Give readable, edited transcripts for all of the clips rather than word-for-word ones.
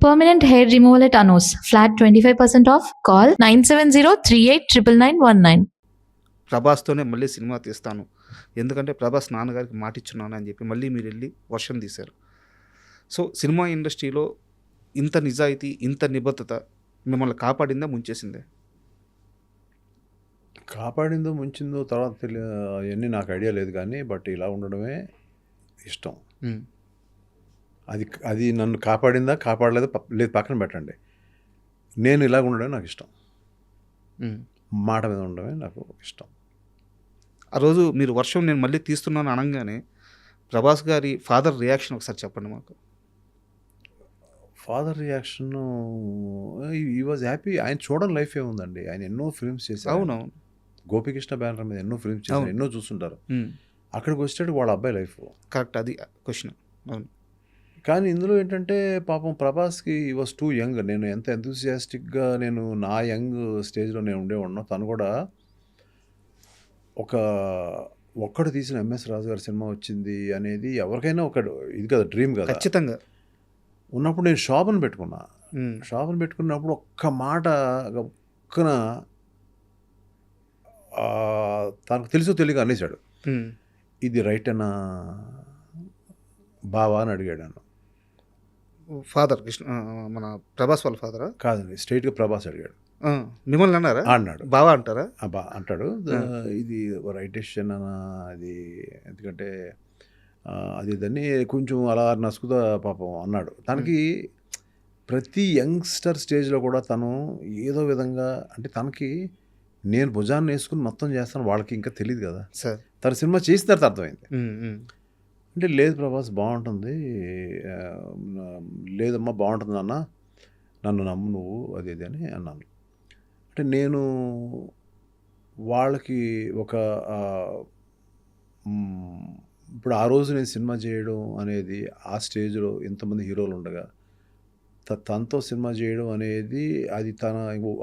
Permanent hair removal at Anos. Flat 25% off. Call 970-389919. ప్రభాస్తోనే మళ్ళీ cinema తీస్తాను, ఎందుకంటే ప్రభాస్ నాన్నగారికి మాటిచ్చున్నాను అని చెప్పి మళ్ళీ మీరు వెళ్ళి వర్షం తీశారు. సో సినిమా ఇండస్ట్రీలో ఇంత నిజాయితీ, ఇంత నిబద్ధత మిమ్మల్ని కాపాడిందా, ముంచేసిందే? కాపాడిందో ముంచిందో తర్వాత అవన్నీ నాకు ఐడియా లేదు, కానీ బట్ ఇలా ఉండడమే ఇష్టం. అది నన్ను కాపాడిందా కాపాడలేదా లేదు పక్కన పెట్టండి, నేను ఇలాగ ఉండడమే నాకు ఇష్టం. మాట మీద ఉండడమే నాకు ఇష్టం. ఆ రోజు మీరు వర్షం నేను మళ్ళీ తీస్తున్నాను అనగానే ప్రభాస్ గారి ఫాదర్ రియాక్షన్ ఒకసారి చెప్పండి మాకు. ఫాదర్ రియాక్షన్, ఈ వాజ్ హ్యాపీ. ఆయన చూడని లైఫ్ ఏముందండి, ఆయన ఎన్నో ఫిల్మ్స్ చేశారు. అవునవును, గోపికృష్ణ బ్యానర్ మీద ఎన్నో ఫిల్మ్స్ చేశారు, ఎన్నో చూస్తుంటారు. అక్కడికి వచ్చేటట్టు వాళ్ళ అబ్బాయి లైఫ్ కరెక్ట్, అది క్వశ్చన్. అవును, కానీ ఇందులో ఏంటంటే పాపం ప్రభాస్కి ఈ వాజ్ టూ యంగ్. నేను ఎంత ఎంతూసియాస్టిక్గా నేను నా యంగ్ స్టేజ్లో నేను ఉండేవాడినో, తను కూడా ఒక్కడు తీసిన ఎంఎస్ రాజు గారి సినిమా వచ్చింది అనేది ఎవరికైనా ఒక ఇది కదా, డ్రీమ్ కదా. ఖచ్చితంగా. ఉన్నప్పుడు నేను షాప్ని పెట్టుకున్నా. షాప్ని పెట్టుకున్నప్పుడు ఒక్క మాట ఒక్కన తనకు తెలుసో తెలియక అనేసాడు, ఇది రైట్ అన్నా బావా అని అడిగాడు నన్ను. ఫాదర్ కృష్ణ, మన ప్రభాస్ వాళ్ళ ఫాదరా? కాదండి, స్ట్రైట్గా ప్రభాస్ అడిగాడు. మిమ్మల్ని అన్నారా? అన్నాడు. బావా అంటారా? అంటాడు, ఇది రైట్ డెసిషన్ అన్న, అది ఎందుకంటే అది దాన్ని కొంచెం అలా నసుకుదా పాపం అన్నాడు. తనకి ప్రతి యంగ్స్టర్ స్టేజ్లో కూడా తను ఏదో విధంగా, అంటే తనకి నేను భుజాన్ని వేసుకుని మొత్తం చేస్తాను, వాళ్ళకి ఇంకా తెలియదు కదా సార్. తన సినిమా చేసిన తర్వాత అర్థమైంది. అంటే లేదు ప్రభాస్ బాగుంటుంది, లేదమ్మా బాగుంటుంది అన్న, నన్ను నమ్ము నువ్వు, అది ఇది అని అన్నాను. అంటే నేను వాళ్ళకి ఒక ఇప్పుడు ఆ రోజు నేను సినిమా చేయడం అనేది, ఆ స్టేజ్లో ఇంతమంది హీరోలు ఉండగా తనతో సినిమా చేయడం అనేది, అది తన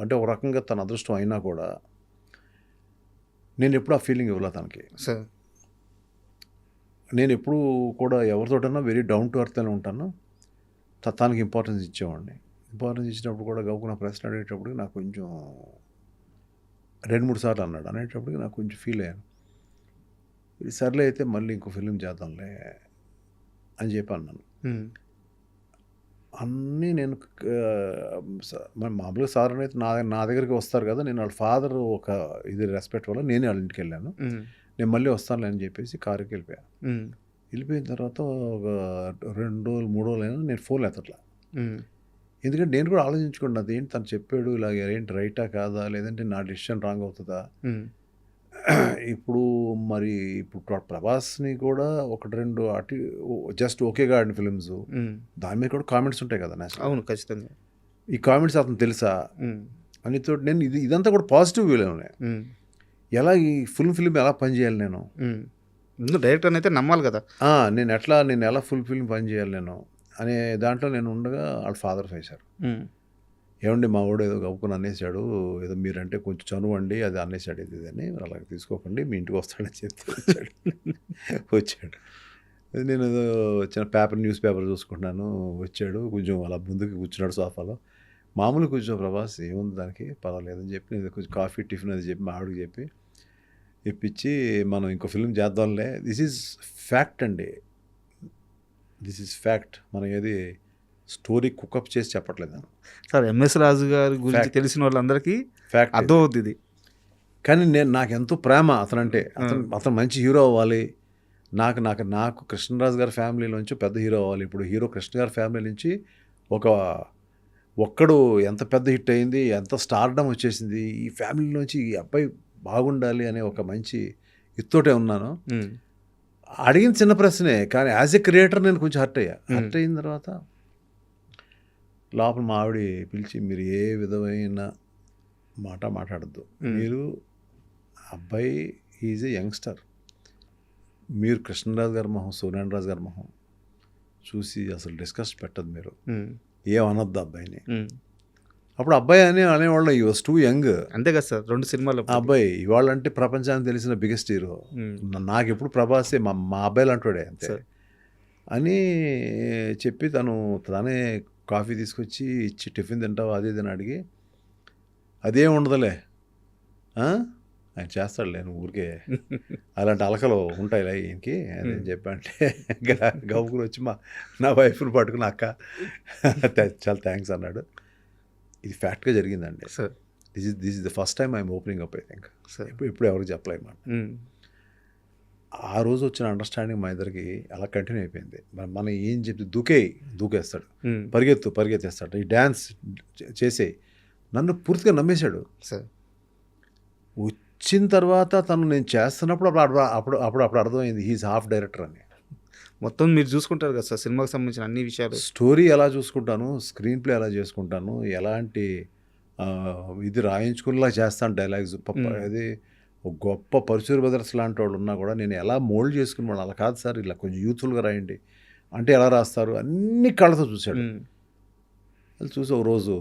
అంటే ఒక రకంగా తన అదృష్టం అయినా కూడా నేను ఎప్పుడు ఆ ఫీలింగ్ ఇవ్వలే తనకి. సార్, నేను ఎప్పుడు కూడా ఎవరితోటన్నా వెరీ డౌన్ టు ఎర్త్ అని ఉంటాను. తనకి ఇంపార్టెన్స్ ఇచ్చేవాడిని. ఇంపార్టెన్స్ ఇచ్చినప్పుడు కూడా గౌకున్న ప్రశ్న అడిగేటప్పటికి నాకు కొంచెం 2-3 సార్లు అన్నాడు. అనేటప్పటికి నాకు కొంచెం ఫీల్ అయ్యాను. ఇది సర్లే అయితే మళ్ళీ ఇంకో ఫిలిం చేద్దాంలే అని చెప్పి అన్నాను. అన్నీ నేను మామూలుగా సార్ అనేది నా దగ్గరికి వస్తారు కదా, నేను వాళ్ళ ఫాదర్ ఒక ఇది రెస్పెక్ట్ వల్ల నేనే వాళ్ళ ఇంటికి వెళ్ళాను. నేను మళ్ళీ వస్తానులే అని చెప్పేసి కారుకి వెళ్ళిపోయాను. వెళ్ళిపోయిన తర్వాత ఒక 2 రోజులు 3 రోజులు అయినా నేను ఫోన్ ఎత్తట్లా. ఎందుకంటే నేను కూడా ఆలోచించుకోండి, అదేంటి తను చెప్పాడు ఇలాగ, ఏంటి రైటా కాదా, లేదంటే నా డెసిషన్ రాంగ్ అవుతుందా. ఇప్పుడు ప్రభాస్ని కూడా 1-2 అటు జస్ట్ ఓకేగా ఆడిన ఫిలిమ్స్, దాని మీద కూడా కామెంట్స్ ఉంటాయి కదా. అవును, ఖచ్చితంగా. ఈ కామెంట్స్ అతను తెలుసా అని తోటి నేను ఇదంతా కూడా పాజిటివ్ వ్యూలో ఉన్నాయి. ఎలా ఈ ఫుల్ ఫిల్మ్ ఎలా పనిచేయాలి నేను, డైరెక్టర్ అయితే నమ్మాలి కదా, నేను ఎలా ఫుల్ ఫిల్మ్ పనిచేయాలి నేను అనే దాంట్లో నేను ఉండగా వాళ్ళ ఫాదర్ వేశారు. ఏమండి మా వాడు ఏదో గవ్వుకుని అనేసాడు, ఏదో మీరంటే కొంచెం చనువండి, అది అనేసాడు, ఇది అని అలాగే తీసుకోకండి, మీ ఇంటికి వస్తాడని చెప్తే వచ్చాడు. నేను ఏదో చిన్న న్యూస్ పేపర్ చూసుకుంటున్నాను, వచ్చాడు, కొంచెం అలా ముందుకు కూర్చున్నాడు సోఫాలో. మామూలు కూర్చో ప్రభాస్, ఏముంది దానికి, పర్వాలేదని చెప్పి నేను కొంచెం కాఫీ టిఫిన్ అది చెప్పి మా ఆవిడకి చెప్పి ఇప్పించి మనం ఇంకో ఫిల్మ్ చేద్దాంలే. దిస్ ఈజ్ ఫ్యాక్ట్ అండి, దిస్ ఈజ్ ఫ్యాక్ట్. మనం ఏది స్టోరీ కుకప్ చేసి చెప్పట్లేదు సార్. ఎంఎస్ రాజు గారి గురించి తెలిసిన వాళ్ళందరికీ ఫ్యాక్ట్ అర్థం అవుతుంది ఇది. కానీ నాకు ఎంతో ప్రేమ అతనంటే. అతను మంచి హీరో అవ్వాలి, నాకు కృష్ణరాజు గారి ఫ్యామిలీలోంచి పెద్ద హీరో అవ్వాలి. ఇప్పుడు హీరో కృష్ణ గారి ఫ్యామిలీ నుంచి ఒక్కడు ఎంత పెద్ద హిట్ అయింది, ఎంత స్టార్డమ్ వచ్చేసింది, ఈ ఫ్యామిలీలోంచి ఈ అబ్బాయి బాగుండాలి అనే ఒక మంచి ఇత్తోటే ఉన్నాను. అడిగిన చిన్న ప్రశ్నే, కానీ యాజ్ ఎ క్రియేటర్ నేను కొంచెం హర్ట్ అయిన తర్వాత లోపల మా ఆవిడ పిలిచి, మీరు ఏ విధమైన మాట్లాడద్దు, మీరు అబ్బాయి ఈజ్ ఏ యంగ్స్టర్, మీరు కృష్ణరాజు గారి మొహం, సూర్యనారాయణ గారి మొహం చూసి అసలు డిస్కస్ పెట్టద్దు, మీరు ఏమనొద్దు అబ్బాయిని. అప్పుడు అబ్బాయి అనేవాళ్ళు ఈ వాజ్ టూ యంగ్. అంతే కదా సార్, 2 సినిమాలు అబ్బాయి ఇవాళ అంటే ప్రపంచానికి తెలిసిన బిగ్గెస్ట్ హీరో. నాకు ఎప్పుడు ప్రభాసే మా అబ్బాయిలు అంటాడే అంతే అని చెప్పి తనే కాఫీ తీసుకొచ్చి ఇచ్చి టిఫిన్ తింటావు అది ఇది అని అడిగి అదేం ఉండదులే ఆ? ఆయన చేస్తాడులే నువ్వు ఊరికే అలాంటి అలకలు ఉంటాయి ఈయనకి అదేం చెప్పంటే గబుకులు వచ్చి నా వైఫ్ని పట్టుకుని అక్క చాలా థ్యాంక్స్ అన్నాడు. ఇది ఫ్యాక్ట్గా జరిగిందండి. Sir this is the first time I'm opening up I think. Sir ఇప్పుడు ఎవరికి చెప్పలేదు మాట. ఆ రోజు వచ్చిన అండర్స్టాండింగ్ మా ఇద్దరికి అలా కంటిన్యూ అయిపోయింది. మనం ఏం చెప్తే దూకేస్తాడు, పరిగెత్తేస్తాడు, ఈ డ్యాన్స్ చేసేయి. నన్ను పూర్తిగా నమ్మేశాడు. సార్ వచ్చిన తర్వాత తను నేను చేస్తున్నప్పుడు అప్పుడు అర్థమైంది హీఈస్ హాఫ్ డైరెక్టర్ అని. మొత్తం మీరు చూసుకుంటారు కదా సార్ సినిమాకి సంబంధించిన అన్ని విషయాలు. స్టోరీ ఎలా చూసుకుంటాను, స్క్రీన్ ప్లే ఎలా చేసుకుంటాను, ఎలాంటి ఇది రాయించుకునేలా చేస్తాను డైలాగ్స్. అది ఒక గొప్ప పరుచూరి బ్రదర్స్ లాంటి వాళ్ళు ఉన్నా కూడా నేను ఎలా మోల్డ్ చేసుకుని వాళ్ళు అలా కాదు సార్ ఇలా కొంచెం యూత్ఫుల్గా రాయండి అంటే ఎలా రాస్తారు అన్ని కళ్ళతో చూశాడు. అది చూసి ఒక రోజు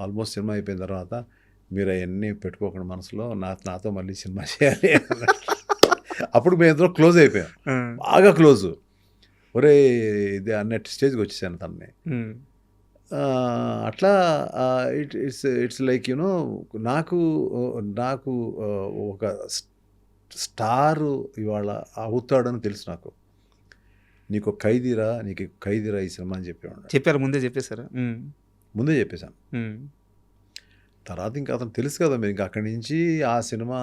ఆల్మోస్ట్ సినిమా అయిపోయిన తర్వాత మీరు అవన్నీ పెట్టుకోకుండా మనసులో నాతో మళ్ళీ సినిమా చేయాలి అప్పుడు మేము ఇద్దరు క్లోజ్ అయిపోయాం, బాగా క్లోజు. ఒరే ఇది అన్నట్టు స్టేజ్కి వచ్చేసాను తనని. అట్లా ఇట్స్ లైక్ యూనో నాకు ఒక స్టారు ఇవాళ అవుతాడని తెలుసు నాకు. నీకు ఖైదీరా ఈ సినిమా అని చెప్పారు ముందే చెప్పేశారా? ముందే చెప్పేశాను. తర్వాత ఇంకా అతను తెలుసు కదా మీరు ఇంకా అక్కడి నుంచి ఆ సినిమా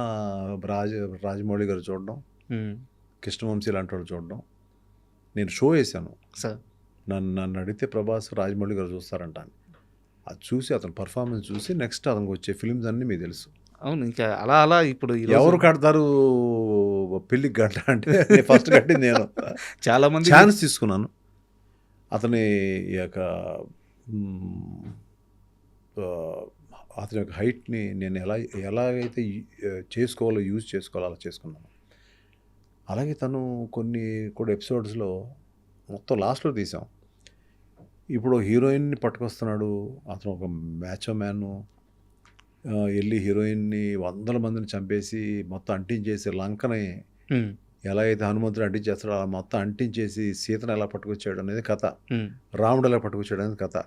రాజమౌళి గారు చూడడం, కృష్ణవంశీ లాంటి వాళ్ళు చూడడం. నేను షో వేసాను సార్, నన్ను అడిగితే ప్రభాస్ రాజమౌళి గారు చూస్తారంట. అది చూసి అతను పర్ఫార్మెన్స్ చూసి నెక్స్ట్ అతనికి వచ్చే ఫిల్మ్స్ అన్నీ మీకు తెలుసు. అవును, ఇంకా అలా ఇప్పుడు ఎవరు కడతారు పెళ్ళికి గంట అంటే ఫస్ట్ కట్టింది నేను. చాలా మంది ఛాన్స్ తీసుకున్నాను. అతని యొక్క హైట్ని నేను ఎలాగైతే చేసుకోవాలో యూజ్ చేసుకోవాలో అలా చేసుకున్నాను. అలాగే తను కొన్ని కూడా ఎపిసోడ్స్లో మొత్తం లాస్ట్లో తీసాం. ఇప్పుడు హీరోయిన్ని పట్టుకొస్తున్నాడు అతను, ఒక మ్యాచో మ్యాను వెళ్ళి హీరోయిన్ని 100 మందిని చంపేసి మొత్తం అంటించేసి లంకని ఎలా అయితే హనుమంతుడు అంటించేస్తాడో అలా మొత్తం అంటించేసి సీతను ఎలా పట్టుకొచ్చాడు అనేది కథ, రాముడు ఎలా పట్టుకొచ్చాడు అనేది కథ.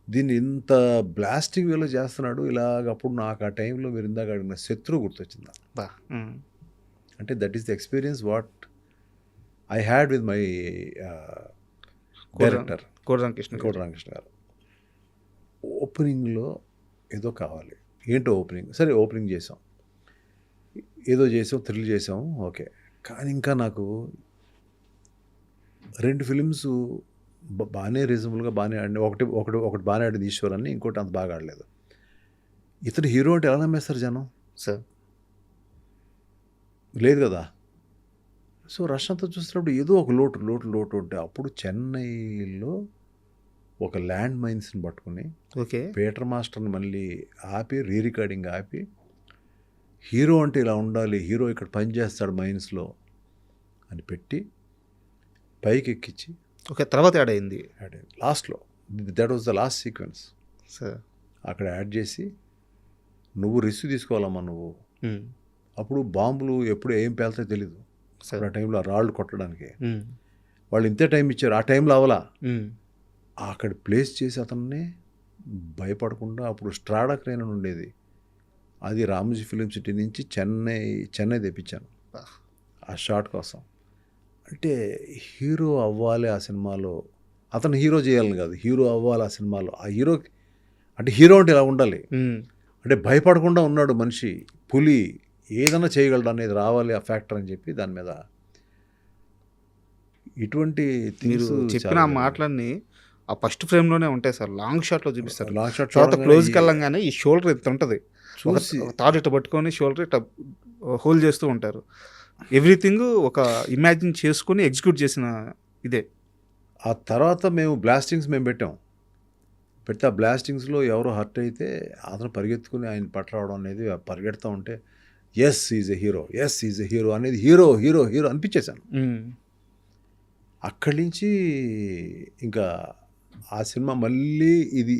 దీన్ని ఇంత బ్లాస్టింగ్ వేలో చేస్తున్నాడు ఇలాగప్పుడు నాకు ఆ టైంలో మీరు ఇందాక అడిగిన శత్రువు గుర్తొచ్చిందా. అంటే that is the experience what I had with my director Kota Ramakrishna garu. ఓపెనింగ్లో ఏదో కావాలి, ఏంటో ఓపెనింగ్, సరే ఓపెనింగ్ చేసాం, ఏదో చేసాం, థ్రిల్ చేసాం, ఓకే. కానీ ఇంకా నాకు 2 ఫిలిమ్స్ బాగానే రీజనబుల్గా బాగానే ఆడి, ఒకటి బాగానే ఆడింది ఈశ్వర్ అని, ఇంకోటి అంత బాగా ఆడలేదు. ఇతను హీరో అంటే ఎలా నమ్మేస్తారు జనం సార్? లేదు కదా. సో రష్ అంతా చూస్తున్నప్పుడు ఏదో ఒక లోటు ఉంటే అప్పుడు చెన్నైలో ఒక ల్యాండ్ మైన్స్ని పట్టుకుని ఓకే పీటర్ మాస్టర్ని మళ్ళీ ఆపి రికార్డింగ్ ఆపి హీరో అంటే ఇలా ఉండాలి, హీరో ఇక్కడ పనిచేస్తాడు మైన్స్లో అని పెట్టి పైకి ఎక్కించి ఓకే తర్వాత యాడ్ అయింది లాస్ట్లో. That was the last sequence sir. అక్కడ యాడ్ చేసి నువ్వు రిస్క్ తీసుకోవాలమ్మా నువ్వు. అప్పుడు బాంబులు ఎప్పుడు ఏం పేలుతాయో తెలీదు. ఆ టైంలో రాళ్ళు కొట్టడానికి వాళ్ళు ఇంతే టైం ఇచ్చారు, ఆ టైంలో అవలా అక్కడ ప్లేస్ చేసి అతన్ని భయపడకుండా. అప్పుడు స్ట్రాడా క్రేన్ అని ఉండేది, అది రామోజీ ఫిలిం సిటీ నుంచి చెన్నై తెప్పించాను ఆ షాట్ కోసం. అంటే హీరో అవ్వాలి ఆ సినిమాలో, అతను హీరో చేయాలని కాదు, హీరో అవ్వాలి ఆ సినిమాలో. ఆ హీరో అంటే హీరో అంటే ఇలా ఉండాలి, అంటే భయపడకుండా ఉన్నాడు మనిషి, పులి ఏదైనా చేయగలడు అనేది రావాలి ఆ ఫ్యాక్టర్ అని చెప్పి దాని మీద ఇటువంటి మీరు చెప్పిన ఆ మాటలన్నీ ఆ ఫస్ట్ ఫ్రేమ్లోనే ఉంటాయి సార్. లాంగ్ షాట్లో చూపిస్తారు, లాంగ్ షాట్ తర్వాత క్లోజ్కి వెళ్ళంగానే ఈ షోల్డర్ ఎంత ఉంటుంది, తాడు ఇట్లా పట్టుకొని షోల్డర్ ఇట్లా హోల్డ్ చేస్తూ ఉంటారు. ఎవ్రీథింగ్ ఒక ఇమాజిన్ చేసుకుని ఎగ్జిక్యూట్ చేసిన ఇదే. ఆ తర్వాత మేము బ్లాస్టింగ్స్ పెట్టాం. పెడితే ఆ బ్లాస్టింగ్స్లో ఎవరో హర్ట్ అయితే అతను పరిగెత్తుకుని ఆయన పట్టరావడం అనేది, పరిగెడుతూ ఉంటే ఎస్ ఈజ్ ఎ హీరో అనేది హీరో అనిపించేశాను. అక్కడి నుంచి ఇంకా ఆ సినిమా మళ్ళీ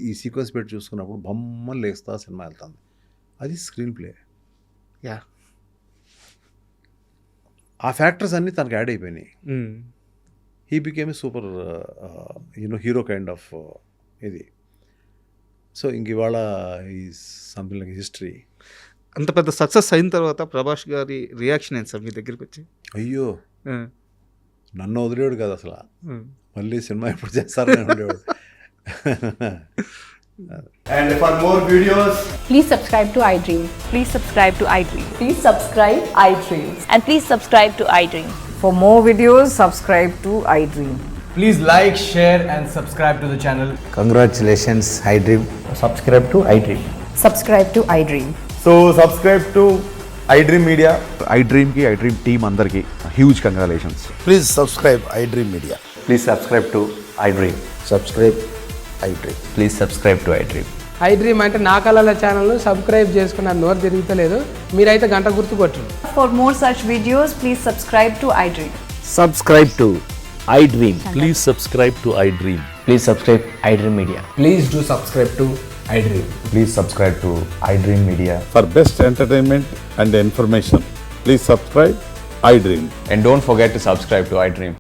ఈ సీక్వెన్స్ పెట్టి చూసుకున్నప్పుడు బొమ్మలు లేస్తా సినిమా వెళ్తుంది. అది స్క్రీన్ ప్లే. ఆ ఫ్యాక్టర్స్ అన్నీ తనకు యాడ్ అయిపోయినాయి. He became a super hero kind of ఇది. సో ఇంక ఇవాళ ఈ సంథింగ్ లైక్ హిస్టరీ. అంత పెద్ద సక్సెస్ అయిన తర్వాత ప్రభాస్ గారి రియాక్షన్ ఏంటి సార్ మీ దగ్గరికి వచ్చి? అయ్యో నన్ను వదిలేడు కదా అసలు, మళ్ళీ సినిమా ఎప్పుడు చేస్తారని ఉండేవాడు. And for more videos, Please subscribe to iDream. Please subscribe to iDream. Please subscribe iDream. And please subscribe to iDream. For more videos, subscribe to iDream. please like, share, and subscribe to the channel. Congratulations, iDream. Subscribe to iDream. Subscribe to iDream. So subscribe to iDream Media. iDream की iDream team अंदर की huge congratulations. Please subscribe iDream Media. Please subscribe to iDream. Subscribe iDream. Please subscribe to iDream. iDream అంటే నా కళల ఛానల్ను subscribe చేసుకున్న నోరు తిరుగుతలేదు, మీరైతే గంట గుర్తు కొట్టండి. For more such videos, please subscribe to iDream. Subscribe to iDream. Please subscribe to iDream. Please subscribe iDream Media. Please do subscribe to iDream. Please subscribe to iDream Media. For best entertainment and information, please subscribe iDream. And don't forget to subscribe to iDream.